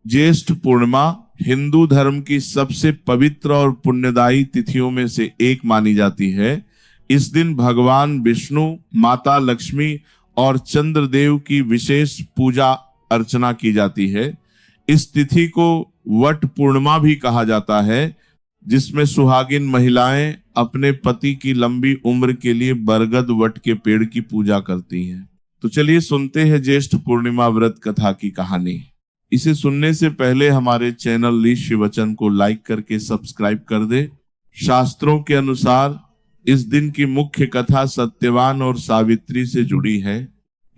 ज्येष्ठ पूर्णिमा हिंदू धर्म की सबसे पवित्र और पुण्यदायी तिथियों में से एक मानी जाती है। इस दिन भगवान विष्णु, माता लक्ष्मी और चंद्रदेव की विशेष पूजा अर्चना की जाती है। इस तिथि को वट पूर्णिमा भी कहा जाता है, जिसमें सुहागिन महिलाएं अपने पति की लंबी उम्र के लिए बरगद वट के पेड़ की पूजा करती हैं। तो चलिए सुनते हैं ज्येष्ठ पूर्णिमा व्रत कथा की कहानी। इसे सुनने से पहले हमारे चैनल लीश शिववचन को लाइक करके सब्सक्राइब कर दे। शास्त्रों के अनुसार इस दिन की मुख्य कथा सत्यवान और सावित्री से जुड़ी है।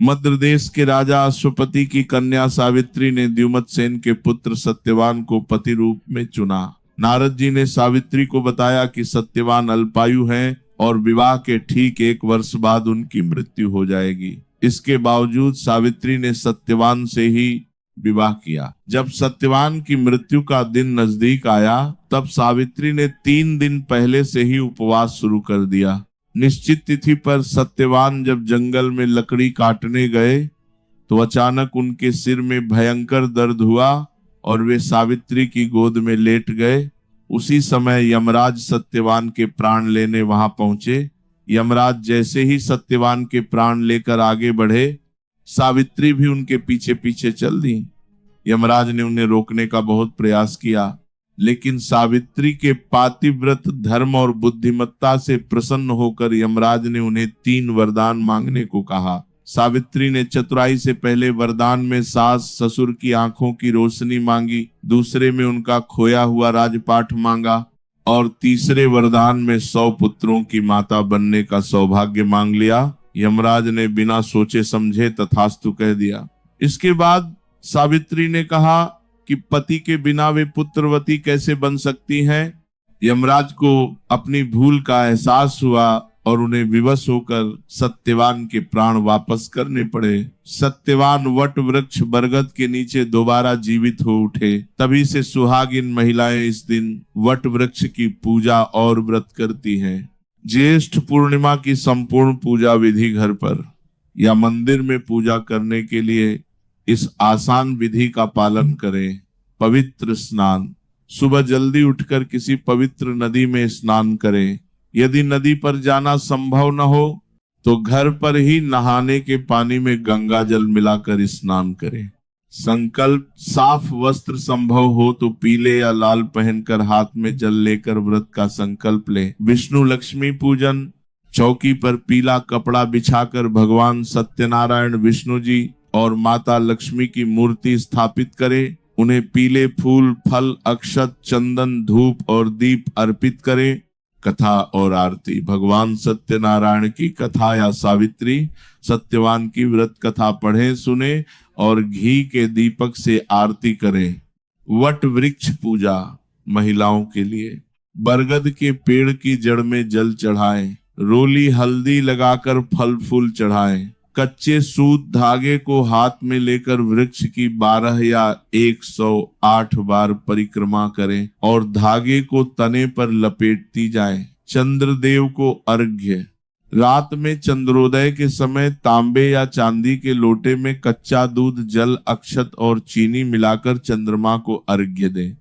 मध्य देश के राजा अश्वपति की कन्या सावित्री ने द्युमत सेन के पुत्र सत्यवान को पति रूप में चुना। नारद जी ने सावित्री को बताया कि सत्यवान अल्पायु हैं और विवाह के ठीक 1 वर्ष बाद उनकी मृत्यु हो जाएगी। इसके बावजूद सावित्री ने सत्यवान से ही विवाह किया। जब सत्यवान की मृत्यु का दिन नजदीक आया, तब सावित्री ने 3 दिन पहले से ही उपवास शुरू कर दिया। निश्चित तिथि पर सत्यवान जब जंगल में लकड़ी काटने गए तो अचानक उनके सिर में भयंकर दर्द हुआ और वे सावित्री की गोद में लेट गए। उसी समय यमराज सत्यवान के प्राण लेने वहां पहुंचे। यमराज जैसे ही सत्यवान के प्राण लेकर आगे बढ़े, सावित्री भी उनके पीछे पीछे चल दी। यमराज ने उन्हें रोकने का बहुत प्रयास किया, लेकिन सावित्री के पातिव्रत धर्म और बुद्धिमत्ता से प्रसन्न होकर यमराज ने उन्हें 3 वरदान मांगने को कहा। सावित्री ने चतुराई से पहले वरदान में सास ससुर की आंखों की रोशनी मांगी, दूसरे में उनका खोया हुआ राजपाट मांगा और तीसरे वरदान में 100 पुत्रों की माता बनने का सौभाग्य मांग लिया। यमराज ने बिना सोचे समझे तथास्तु कह दिया। इसके बाद सावित्री ने कहा कि पति के बिना वे पुत्रवती कैसे बन सकती हैं। यमराज को अपनी भूल का एहसास हुआ और उन्हें विवश होकर सत्यवान के प्राण वापस करने पड़े। सत्यवान वट वृक्ष बरगद के नीचे दोबारा जीवित हो उठे। तभी से सुहागिन महिलाएं इस दिन वट वृक्ष की पूजा और व्रत करती हैं। ज्येष्ठ पूर्णिमा की संपूर्ण पूजा विधि घर पर या मंदिर में पूजा करने के लिए इस आसान विधि का पालन करें। पवित्र स्नान, सुबह जल्दी उठकर किसी पवित्र नदी में स्नान करें। यदि नदी पर जाना संभव न हो तो घर पर ही नहाने के पानी में गंगा जल मिलाकर स्नान करें। संकल्प, साफ वस्त्र संभव हो तो पीले या लाल पहनकर हाथ में जल लेकर व्रत का संकल्प लें। विष्णु लक्ष्मी पूजन, चौकी पर पीला कपड़ा बिछाकर भगवान सत्यनारायण विष्णु जी और माता लक्ष्मी की मूर्ति स्थापित करें। उन्हें पीले फूल, फल, अक्षत, चंदन, धूप और दीप अर्पित करें। कथा और आरती, भगवान सत्यनारायण की कथा या सावित्री सत्यवान की व्रत कथा पढ़ें, सुने और घी के दीपक से आरती करें। वट वृक्ष पूजा महिलाओं के लिए, बरगद के पेड़ की जड़ में जल चढ़ाएं। रोली हल्दी लगाकर फल फूल चढ़ाएं। कच्चे सूत धागे को हाथ में लेकर वृक्ष की 12 या 108 बार परिक्रमा करें और धागे को तने पर लपेटती जाएं। चंद्रदेव को अर्घ्य, रात में चंद्रोदय के समय तांबे या चांदी के लोटे में कच्चा दूध, जल, अक्षत और चीनी मिलाकर चंद्रमा को अर्घ्य दें।